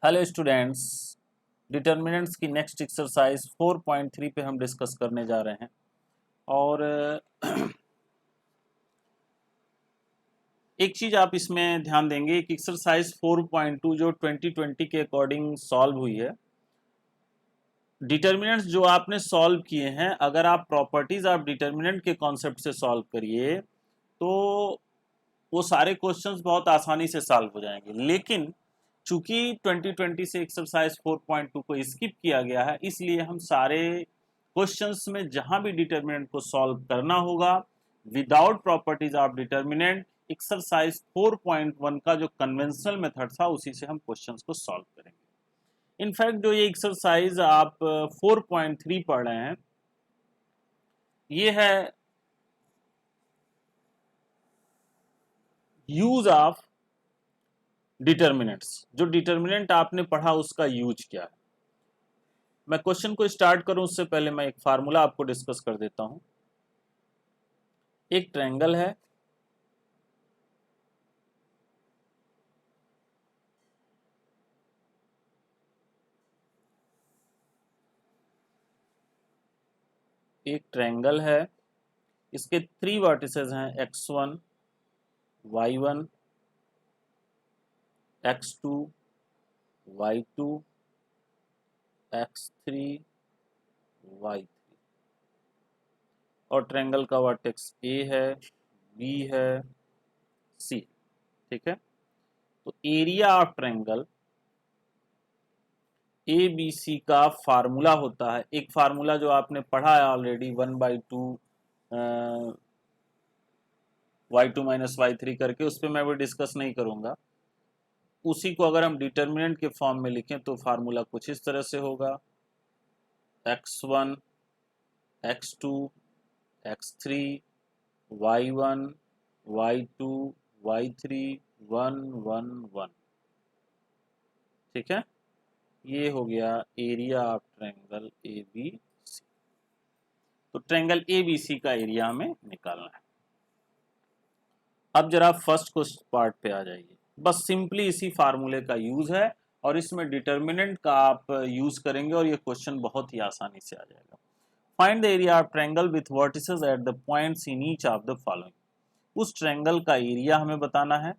Hello students, determinants की next exercise 4.3 पे हम डिस्कस करने जा रहे हैं। और एक चीज़ आप इसमें ध्यान देंगे कि एक्सरसाइज 4.2 जो 2020 के अकॉर्डिंग सॉल्व हुई है, डिटर्मिनेंट्स जो आपने सॉल्व किए हैं, अगर आप प्रॉपर्टीज ऑफ डिटर्मिनेंट के कॉन्सेप्ट से सॉल्व करिए तो वो सारे क्वेश्चंस बहुत आसानी से सॉल्व हो जाएंगे। लेकिन चूंकि 2020 से एक्सरसाइज 4.2 को स्किप किया गया है, इसलिए हम सारे क्वेश्चंस में जहां भी डिटर्मिनेंट को सॉल्व करना होगा without properties of determinant, exercise 4.1 का जो कन्वेंशनल मेथड था उसी से हम क्वेश्चंस को सॉल्व करेंगे। इनफैक्ट जो ये एक्सरसाइज आप 4.3 पढ़ रहे हैं, ये है यूज ऑफ डिटर्मिनेंट्स। जो डिटर्मिनेंट आपने पढ़ा उसका यूज क्या है। मैं क्वेश्चन को स्टार्ट करूं उससे पहले मैं एक फार्मूला आपको डिस्कस कर देता हूं। एक ट्रायंगल है, एक ट्रायंगल है, इसके 3 वर्टिसेस हैं x1, y1, x2, y2, x3, y3। और ट्रायंगल का वर्टेक्स a है, b है, c। ठीक है, तो area of triangle A B C का फार्मूला होता है। एक फार्मूला जो आपने पढ़ा है ऑलरेडी, 1/2 y2 माइनस y3 करके, उस पर मैं भी डिस्कस नहीं करूंगा। उसी को अगर हम डिटर्मिनेंट के फॉर्म में लिखें तो फार्मूला कुछ इस तरह से होगा, x1, x2, x3, y1, y2, y3, 1 1 1। ठीक है, ये हो गया area of triangle A B C. तो ट्रायंगल ए बी सी का एरिया हमें निकालना है। अब जरा फर्स्ट क्वेश्चन पार्ट पे आ जाइए। बस सिंपली इसी फार्मूले का यूज है और इसमें डिटर्मिनेंट का आप यूज करेंगे और ये क्वेश्चन बहुत ही आसानी से आ जाएगा। Find the area of triangle with vertices at the points in each of the following. उस ट्रायंगल का एरिया हमें बताना है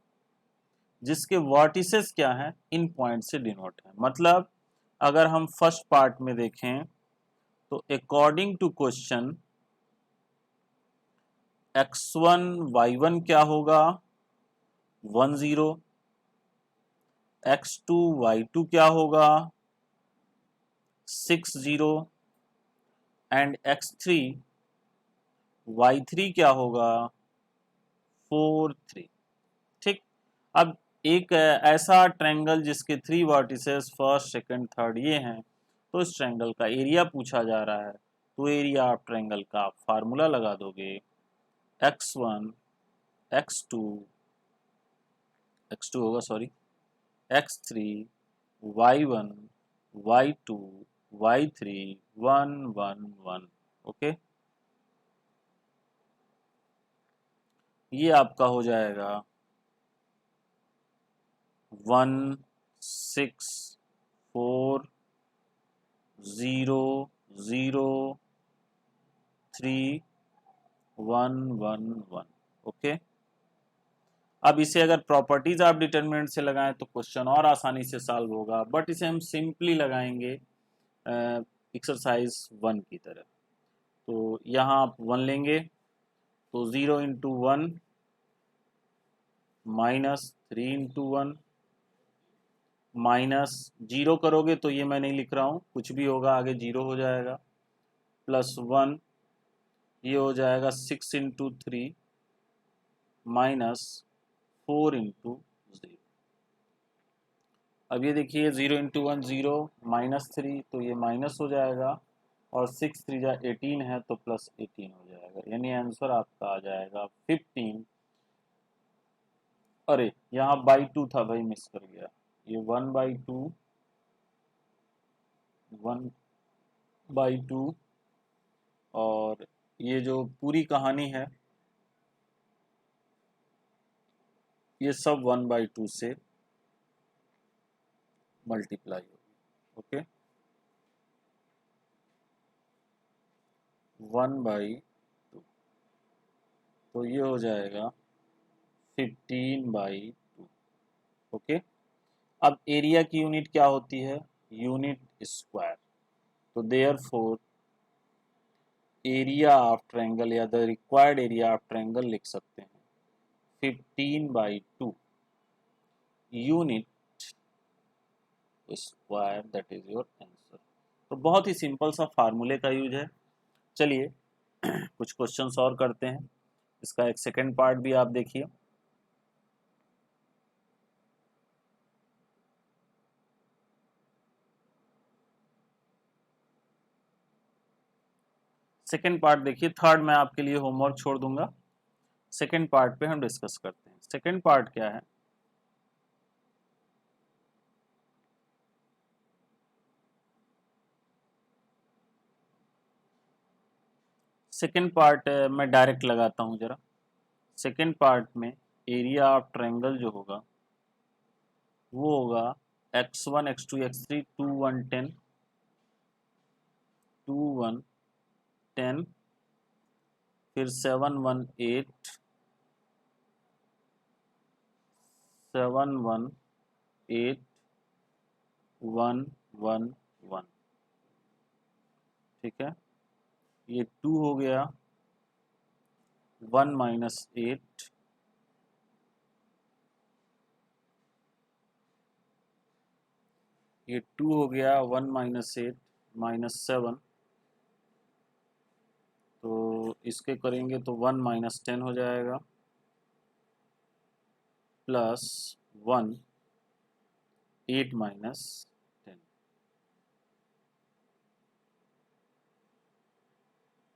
जिसके वर्टिसेस क्या हैं, इन पॉइंट से डिनोट है। मतलब अगर हम फर्स्ट पार्ट में देखें तो according to question x1 y1 क्या होगा, 10। x2 y2 क्या होगा, 60। एंड x3 y3 क्या होगा, 43। ठीक, अब एक ऐसा ट्रायंगल जिसके 3 वर्टिसेस फर्स्ट सेकंड थर्ड ये हैं, तो इस ट्रायंगल का एरिया पूछा जा रहा है। तो एरिया ऑफ ट्रायंगल का आप फार्मूला लगा दोगे, x1 x2 x2 होगा sorry, x3 y1 y2 y3 1 1 1। Okay, ये आपका हो जाएगा 1 6 4 0 0 3 1 1 1। ओके, अब इसे अगर प्रॉपर्टीज ऑफ डिटर्मिनेंट से लगाएं तो क्वेश्चन और आसानी से सॉल्व होगा, बट इसे हम सिंपली लगाएंगे एक्सरसाइज 1 की तरह। तो यहाँ आप 1 लेंगे तो 0 इंटू 1 माइनस 3 इंटू 1 माइनस 0 करोगे तो ये मैं नहीं लिख रहा हूँ, कुछ भी होगा आगे 0 हो जाएगा, प्लस 1, ये हो जाएगा 6 इंटू 3 माइनस 4 इंटू 0। अब ये देखिए 0 इंटू 1 0 माइनस 3 तो ये माइनस हो जाएगा, और 6 3 जा 18 है तो प्लस 18 हो जाएगा, यानी आंसर आपका आ जाएगा 15। अरे यहाँ बाई 2 था भाई, मिस कर गया, ये 1/2 1/2, और ये जो पूरी कहानी है ये सब 1/2 से मल्टीप्लाई होगी। ओके, 1/2, तो ये हो जाएगा 15/2। ओके, अब एरिया की यूनिट क्या होती है? Unit square. तो देयरफॉर एरिया ऑफ ट्रायंगल या the required area of triangle लिख सकते हैं 15/2 unit square, that is your answer. तो बहुत ही सिंपल सा फार्मूले का यूज है। चलिए कुछ क्वेश्चंस और करते हैं। इसका एक सेकंड पार्ट भी आप देखिए। सेकंड पार्ट देखिए, थर्ड मैं आपके लिए होमवर्क छोड़ दूंगा, सेकंड पार्ट पे हम डिस्कस करते हैं। सेकंड पार्ट क्या है? सेकंड पार्ट मैं डायरेक्ट लगाता हूं जरा। सेकंड पार्ट में एरिया ऑफ ट्रायंगल जो होगा वो होगा x1 x2 x3 2 1 10 2 1 10, फिर 7 1 8 7 1 8 1 1 1। ठीक है, ये 2 हो गया 1 -8, ये 2 हो गया 1 -8 -7, तो इसके करेंगे तो 1 -10 हो जाएगा, प्लस 1 8 -10।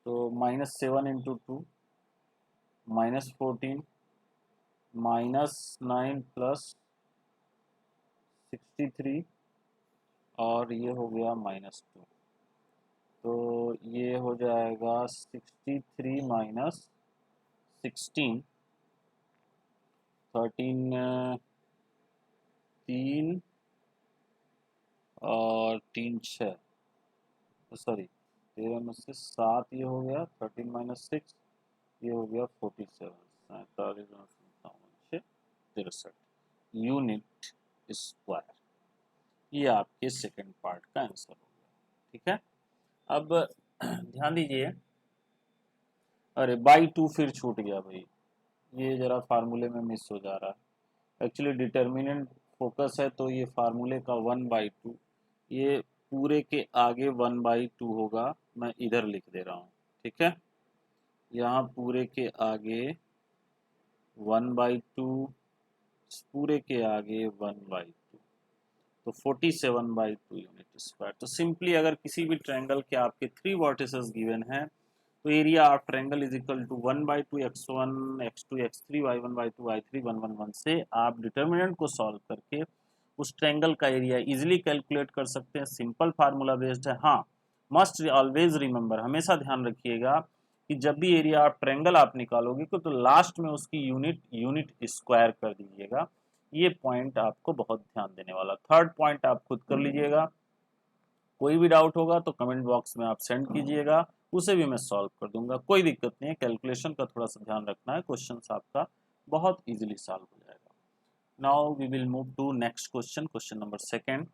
तो -7 इंटू 2 -14 -9 प्लस 63, और ये हो गया -2। तो ये हो जाएगा 63 माइनस 16, 13 3 और 3 6, सॉरी 13 में से 7 ये हो गया, 13 -6 ये हो गया 47, 47 63 यूनिट स्क्वायर। ये आपके सेकंड पार्ट का आंसर हो गया। ठीक है, अब ध्यान दीजिए। अरे बाई 2 फिर छूट गया भाई, ये जरा फार्मूले में मिस हो जा रहा है। एक्चुअली डिटर्मिनेंट फोकस है, तो ये फार्मूले का 1/2, ये पूरे के आगे 1/2 होगा, मैं इधर लिख दे रहा हूँ। ठीक है, यहाँ पूरे के आगे 1/2, पूरे के आगे 1/2, तो 47/2 यूनिट स्क्वायर। तो सिंपली अगर किसी भी ट्रायंगल के आपके 3 वर्टिसेस गिवन हैं, तो area of triangle is equal to 1/2 x1 x2 x3 y1/2 y3 1 1 1 से आप डिटर्मिनेंट को सॉल्व करके उस ट्रायंगल का एरिया इजीली कैलकुलेट कर सकते हैं। सिंपल फार्मूला बेस्ड है। हाँ, मस्ट ऑलवेज रिमेंबर, हमेशा ध्यान रखिएगा कि जब भी एरिया ऑफ ट्रायंगल आप निकालोगे तो लास्ट में उसकी यूनिट स्क्वायर कर दीजिएगा। ये पॉइंट आपको बहुत ध्यान देने वाला। थर्ड पॉइंट आप खुद कर लीजिएगा। कोई भी डाउट होगा तो कमेंट बॉक्स में आप सेंड कीजिएगा, उसे भी मैं सॉल्व कर दूंगा। कोई दिक्कत नहीं है, कैलकुलेशन का थोड़ा सा ध्यान रखना है, क्वेश्चन आपका बहुत इजीली सॉल्व हो जाएगा। Now we will move to next question, question number second.